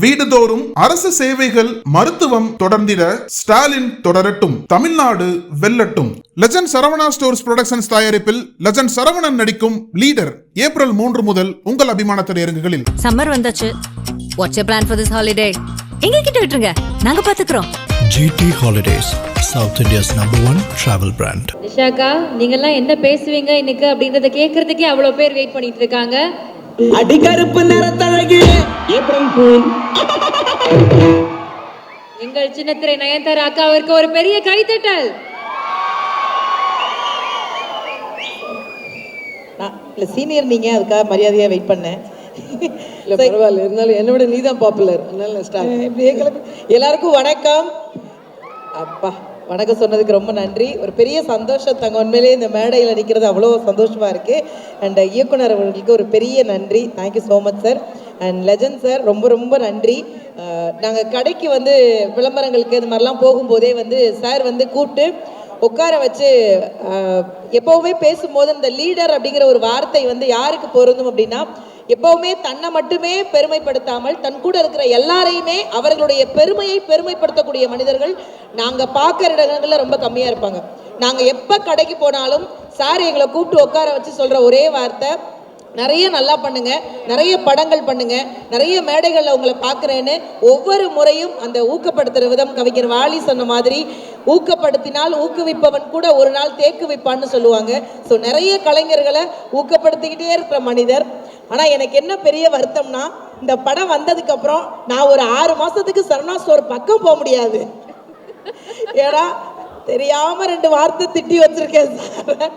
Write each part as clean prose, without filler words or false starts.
வீடுதோறும் அரசு சேவைகள் மருத்துவம் தொடர்ந்திட ஸ்டாலின் தொடரட்டும், தமிழ்நாடு வெல்லட்டும். லெஜண்ட் சரவணா ஸ்டோர்ஸ் புரொடக்ஷன்ஸ் தயாரிப்பில் லெஜண்ட் சரவணன் நடிக்கும் லீடர் ஏப்ரல் 3 முதல் உங்கள் அபிமான திரையரங்குகளில். சம்மர் வந்தாச்சு. What's your plan for this holiday? எங்க கிட்ட விட்டுருங்க, நாங்க பாத்துக்கிறோம். GT Holidays, South India's #1 travel brand. நிஷாக்கா, நீங்கெல்லாம் என்ன பேசுவீங்க இன்னைக்கு அப்படின்றத கேட்கறதுக்கே அவ்வளவு பேர் வெயிட் பண்ணிட்டு இருக்காங்க. அடிகருப்பு நிறத்தழகி ஏப்ரல் ஃபூல். எங்கள் சின்னத்திரை நயன்தாரா அக்காவிற்கு ஒரு பெரிய கைத்தட்டல். இல்ல சீனியர், நீங்க அதுக்காக மரியாதையா வெயிட் பண்ணேன். இல்ல பரவாயில்ல, இருந்தாலும் என்னை விட நீ தான் பாப்புலர், அதனால எல்லாருக்கும் வணக்கம். அப்பா வணக்கம் சொன்னதுக்கு ரொம்ப நன்றி. ஒரு பெரிய சந்தோஷம் தங்க, உண்மையிலேயே இந்த மேடையில் நிற்கிறது அவ்வளோ சந்தோஷமாக இருக்குது. அண்ட் இயக்குனர் அவர்களுக்கு ஒரு பெரிய நன்றி. Thank you so much sir. And legend sir, ரொம்ப ரொம்ப நன்றி. நாங்கள் கடைக்கு வந்து விளம்பரங்களுக்கு இது மாதிரிலாம் போகும்போதே வந்து சார் வந்து கூப்பிட்டு உட்கார வச்சு எப்போவுமே பேசும்போது இந்த லீடர் அப்படிங்கிற ஒரு வார்த்தை வந்து யாருக்கு பொருந்தும் அப்படின்னா, எப்பவுமே தன்னை மட்டுமே பெருமைப்படுத்தாமல் தன் கூட இருக்கிற எல்லாரையுமே அவர்களுடைய பெருமையை பெருமைப்படுத்தக்கூடிய மனிதர்கள் நாங்கள் பார்க்குற இடங்கள்ல ரொம்ப கம்மியாக இருப்பாங்க. நாங்கள் எப்போ கடைக்கு போனாலும் சார் எங்களை கூப்பிட்டு உட்கார வச்சு சொல்கிற ஒரே வார்த்தை, நிறைய நல்லா பண்ணுங்க, நிறைய படங்கள் பண்ணுங்க, நிறைய மேடைகளில் உங்களை பார்க்குறேன்னு ஒவ்வொரு முறையும் அந்த ஊக்கப்படுத்துகிற விதம். கவிஞர் வாலி சொன்ன மாதிரி, ஊக்கப்படுத்தினால் ஊக்குவிப்பவன் கூட ஒரு நாள் தேக்கு வைப்பான்னு சொல்லுவாங்க. ஸோ நிறைய கலைஞர்களை ஊக்கப்படுத்திக்கிட்டே இருக்கிற மனிதர். ஆனால் எனக்கு என்ன பெரிய வருத்தம்னா, இந்த படம் வந்ததுக்கப்புறம் நான் ஒரு 6 மாதத்துக்கு சரவணா ஸ்டோர் பக்கம் போக முடியாது. ஏன்னா தெரியாமல் 2 வார்த்தை திட்டி வச்சிருக்கேன் சார்.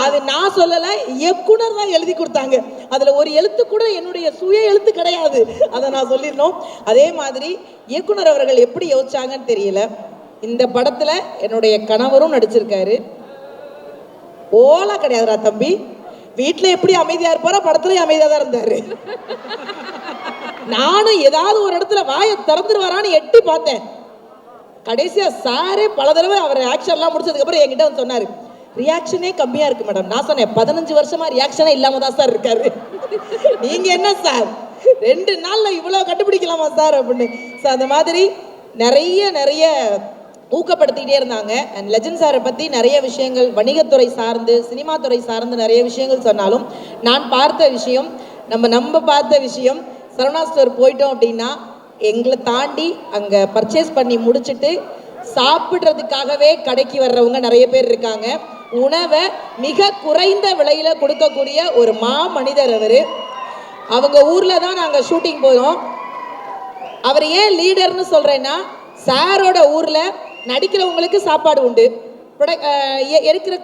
அது நான் சொல்லலை, இயக்குனர் தான் எழுதி கொடுத்தாங்க. அதில் ஒரு எழுத்து கூட என்னுடைய சுய எழுத்து கிடையாது. அதை நான் சொல்லிடணும். அதே மாதிரி இயக்குனர் அவர்கள் எப்படி யோசிச்சாங்கன்னு தெரியல. இந்த படத்தில் என்னுடைய கணவரும் நடிச்சிருக்காரு. ஓலா கிடையாதுரா தம்பி, வீட்டில் எப்படி அமைதியாக இருப்பாரோ படத்துலையும் அமைதியாக தான் இருந்தார். நானும் ஏதாவது ஒரு இடத்துல வாயை திறந்துருவாரான்னு எட்டி பார்த்தேன். கடைசியாக சாரே பல தடவை அவர் ஆக்ஷன்லாம் முடிச்சதுக்கப்புறம் என்கிட்ட வந்து சொன்னார், ரியாக்ஷனே கம்மியாக இருக்குது மேடம். நான் சொன்னேன், 15 வருஷமாக ரியாக்ஷனே இல்லாமல் தான் சார் இருக்காரு. நீங்கள் என்ன சார் 2 நாளில் இவ்வளோ கண்டுபிடிக்கலாமா சார் அப்படின்னு. ஸோ அந்த மாதிரி நிறைய ஊக்கப்படுத்திக்கிட்டே இருந்தாங்க. அண்ட் லெஜண்ட் சாரை பற்றி நிறைய விஷயங்கள் வணிகத்துறை சார்ந்து சினிமா துறை சார்ந்து நிறைய விஷயங்கள் சொன்னாலும், நான் பார்த்த விஷயம், நம்ம பார்த்த விஷயம், சரவணா ஸ்டோர் போயிட்டோம் அப்படின்னா எங்களை தாண்டி அங்கே பர்ச்சேஸ் பண்ணி முடிச்சுட்டு சாப்பிட்றதுக்காகவே கடைக்கு வர்றவங்க நிறைய பேர் இருக்காங்க. உணவை மிக குறைந்த விலையில் கொடுக்கக்கூடிய ஒரு மனிதர் அவர். அவங்க ஊரில் தான் நாங்கள் ஷூட்டிங் போனோம். அவர் ஏன் லீடர்னு சொல்கிறேன்னா, சாரோட ஊரில் நடிக்கிறவங்களுக்கு சாப்பாடு உண்டு,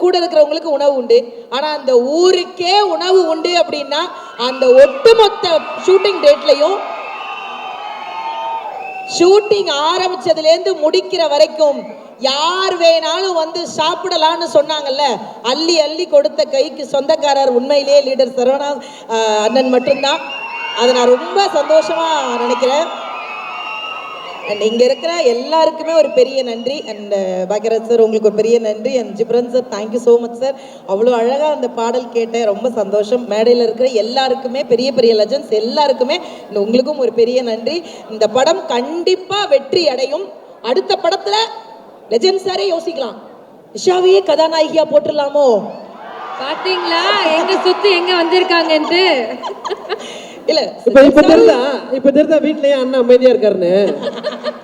கூட இருக்கிறவங்களுக்கு உணவு உண்டு. ஆனால் அந்த ஊருக்கே உணவு உண்டு அப்படின்னா, அந்த ஒட்டுமொத்த ஷூட்டிங் டேட்லையும் ஷூட்டிங் ஆரம்பிச்சதுலேருந்து முடிக்கிற வரைக்கும் யார் வேணாலும் வந்து சாப்பிடலான்னு சொன்னாங்கல்ல, அள்ளி அள்ளி கொடுத்த கைக்கு சொந்தக்காரர் உண்மையிலேயே லீடர் சரவணா அண்ணன் மட்டும்தான். அதை நான் ரொம்ப சந்தோஷமாக நினைக்கிறேன். அண்ட் இங்கே இருக்கிற எல்லாருக்குமே ஒரு பெரிய நன்றி. அண்ட் பாக்யராஜ் சார், உங்களுக்கு ஒரு பெரிய நன்றி. And Ghibran sir, thank you so much sir. அவ்வளோ அழகாக அந்த பாடல் கேட்டேன், ரொம்ப சந்தோஷம். மேடையில் இருக்கிற எல்லாருக்குமே, பெரிய லெஜண்ட்ஸ் எல்லாருக்குமே உங்களுக்கும் ஒரு பெரிய நன்றி. இந்த படம் கண்டிப்பாக வெற்றி அடையும். அடுத்த படத்தில் லெஜண்ட் சாரே யோசிக்கலாம், நிஷாவையே கதாநாயகியாக போட்டுடலாமோ. பாத்தீங்களா எங்க சுத்தி எங்க வந்திருக்காங்கன்ட்டு. இல்ல இப்ப தெரியுதா வீட்லயே அண்ணா அமைதியா இருக்காருன்னு.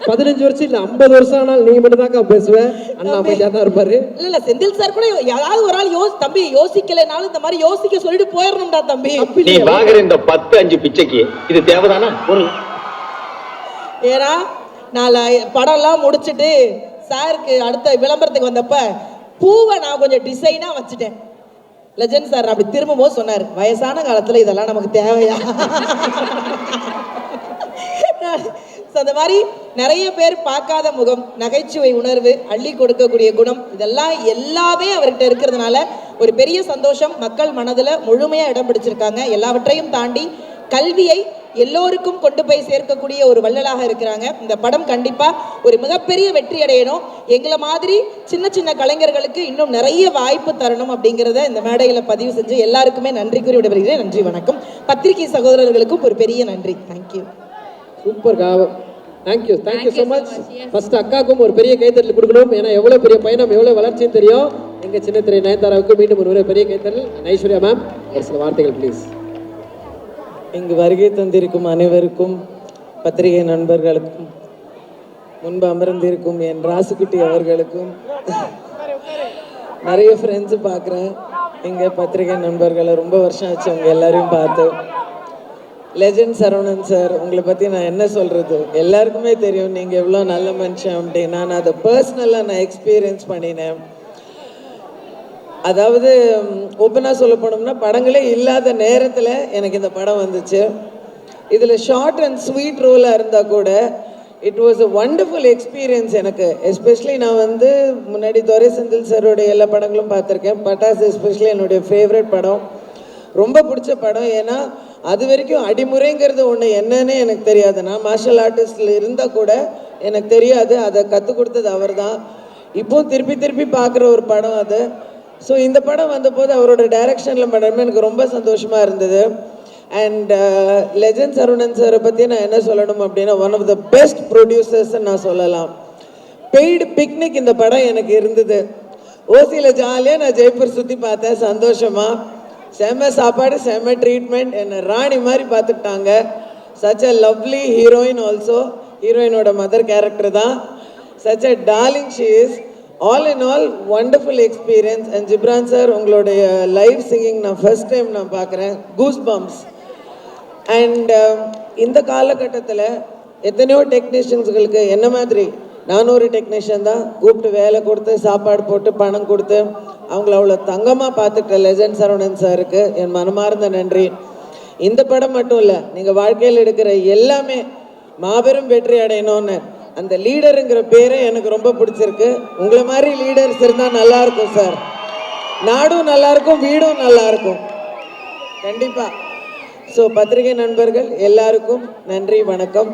15 வருஷம் இல்ல 50 வருஷம் ஆனாலும் நீங்க மட்டும் தான் பேசுவேன், அண்ணா அமைதியா தான் இருப்பாரு. இல்ல செந்தில் சார் கூட யாராவது ஒரு ஆள் தம்பி யோசிக்கலைனாலும் இந்த மாதிரி யோசிக்க சொல்லிட்டு போயிடணும்டா தம்பி. நீ வாங்குற இந்த 10-5 பிச்சைக்கு இது தேவைதானா? ஏன்னா நான் படம்லாம் முடிச்சுட்டு சாருக்கு அடுத்த விளம்பரத்துக்கு வந்தப்ப பூவை நான் கொஞ்சம் டிசைனா வச்சுட்டேன். லெஜண்ட் சார் அப்படி திரும்பவும் சொன்னார், வயசான காலத்தில் இதெல்லாம் நமக்கு தேவையா? அந்த மாதிரி நிறைய பேர் பார்க்காத முகம், நகைச்சுவை உணர்வு, அள்ளி கொடுக்கக்கூடிய குணம், இதெல்லாம் எல்லாமே அவர்கிட்ட இருக்கிறதுனால ஒரு பெரிய சந்தோஷம். மக்கள் மனதில் முழுமையாக இடம் பிடிச்சிருக்காங்க. எல்லாவற்றையும் தாண்டி கல்வியை எல்லோருக்கும் கொண்டு போய் சேர்க்கக்கூடிய ஒரு வள்ளலாக இருக்கிறாங்க. இந்த படம் கண்டிப்பாக ஒரு மிகப்பெரிய வெற்றி அடையணும். எங்களை மாதிரி சின்ன கலைஞர்களுக்கு இன்னும் நிறைய வாய்ப்பு தரணும் அப்படிங்கிறத இந்த மேடையில் பதிவு செஞ்சு எல்லாருக்குமே நன்றி கூறி விடைபெறுகிறேன். நன்றி, வணக்கம். பத்திரிகை சகோதரர்களுக்கும் ஒரு பெரிய நன்றி. தேங்க்யூ. சூப்பர்க்கா. Thank you so much. ஃபர்ஸ்ட் அக்காவுக்கும் ஒரு பெரிய கைத்தறல் கொடுக்கணும். ஏன்னா எவ்வளோ பெரிய பயணம், எவ்வளோ வளர்ச்சின்னு தெரியும். எங்கள் சின்ன திரை நயன்தாராவுக்கு மீண்டும் ஒரு பெரிய கைத்தறல். ஐஸ்வர்யா மேம் ஒரு சில வார்த்தைகள் ப்ளீஸ். இங்கு வருகை தந்திருக்கும் அனைவருக்கும், பத்திரிகை நண்பர்களுக்கும், முன்பு அமர்ந்திருக்கும் என் ராசுக்குட்டி அவர்களுக்கும், நிறைய ஃப்ரெண்ட்ஸு பார்க்குறேன். இங்கே பத்திரிகை நண்பர்களை ரொம்ப வருஷம் ஆச்சு அவங்க எல்லாரையும் பார்த்து. லெஜண்ட் சரவணன் சார், உங்களை பற்றி நான் என்ன சொல்கிறது, எல்லாருக்குமே தெரியும் நீங்கள் எவ்வளோ நல்ல மனுஷன் அப்படின்னு. நான் அதை பர்சனலாக நான் எக்ஸ்பீரியன்ஸ் பண்ணினேன். அதாவது ஓப்பனாக சொல்ல போனோம்னா, படங்களே இல்லாத நேரத்தில் எனக்கு இந்த படம் வந்துச்சு. இதில் ஷார்ட் அண்ட் ஸ்வீட் ரோலாக இருந்தால் கூட it was a wonderful experience எனக்கு. எஸ்பெஷலி நான் வந்து முன்னாடி துரை செந்தில் சாரோடைய எல்லா படங்களும் பார்த்துருக்கேன். பட்டாசு எஸ்பெஷலி என்னுடைய ஃபேவரட் படம், ரொம்ப பிடிச்ச படம். ஏன்னா அது வரைக்கும் அடிமுறைங்கிறது ஒன்று என்னன்னு எனக்கு தெரியாது. நான் மார்ஷல் ஆர்டிஸ்டில் இருந்தால் கூட எனக்கு தெரியாது. அதை கற்றுக் கொடுத்தது அவர் தான். இப்போது திருப்பி திருப்பி பார்க்குற ஒரு படம் அது. ஸோ இந்த படம் வந்தபோது அவரோட டைரக்ஷனில் படமே எனக்கு ரொம்ப சந்தோஷமாக இருந்தது. அண்ட் லெஜண்ட் சரவணன் சாரை பற்றி நான் என்ன சொல்லணும் அப்படின்னா, ஒன் ஆஃப் த பெஸ்ட் ப்ரொடியூசர்ஸ்ன்னு நான் சொல்லலாம். பெய்டு பிக்னிக் இந்த படம் எனக்கு இருந்தது. ஓசியில் ஜாலியாக நான் ஜெய்ப்பூர் சுற்றி பார்த்தேன் சந்தோஷமாக. செம்ம சாப்பாடு, செம்ம ட்ரீட்மெண்ட், என்னை ராணி மாதிரி பார்த்துக்கிட்டாங்க. Such a lovely heroine also. ஹீரோயினோட மதர் கேரக்டர் தான். Such a darling she is. All in all wonderful experience. And Ghibran sir, உங்களுடைய லைவ் சிங்கிங் நான் ஃபர்ஸ்ட் டைம் நான் பார்க்குறேன். Goose bumps. அண்ட் இந்த காலகட்டத்தில் எத்தனையோ டெக்னீஷியன்ஸுகளுக்கு என்ன மாதிரி நானும் ஒரு டெக்னீஷியன் தான், கூப்பிட்டு வேலை கொடுத்து சாப்பாடு போட்டு பணம் கொடுத்து அவங்கள அவ்வளோ தங்கமாக பார்த்துக்கிட்ட லெஜண்ட் சரவணன் சாருக்கு என் மனமார்ந்த நன்றி. இந்த படம் மட்டும் இல்லை, நீங்கள் வாழ்க்கையில் எடுக்கிற எல்லாமே மாபெரும் வெற்றி அடையணும்னு. அந்த லீடருங்கிற பேரே எனக்கு ரொம்ப பிடிச்சிருக்கு. உங்களை மாதிரி லீடர்ஸ் இருந்தால் நல்லாயிருக்கும் சார். நாடும் நல்லாயிருக்கும், வீடும் நல்லாயிருக்கும் கண்டிப்பாக. ஸோ பத்திரிகை நண்பர்கள் எல்லாருக்கும் நன்றி, வணக்கம்.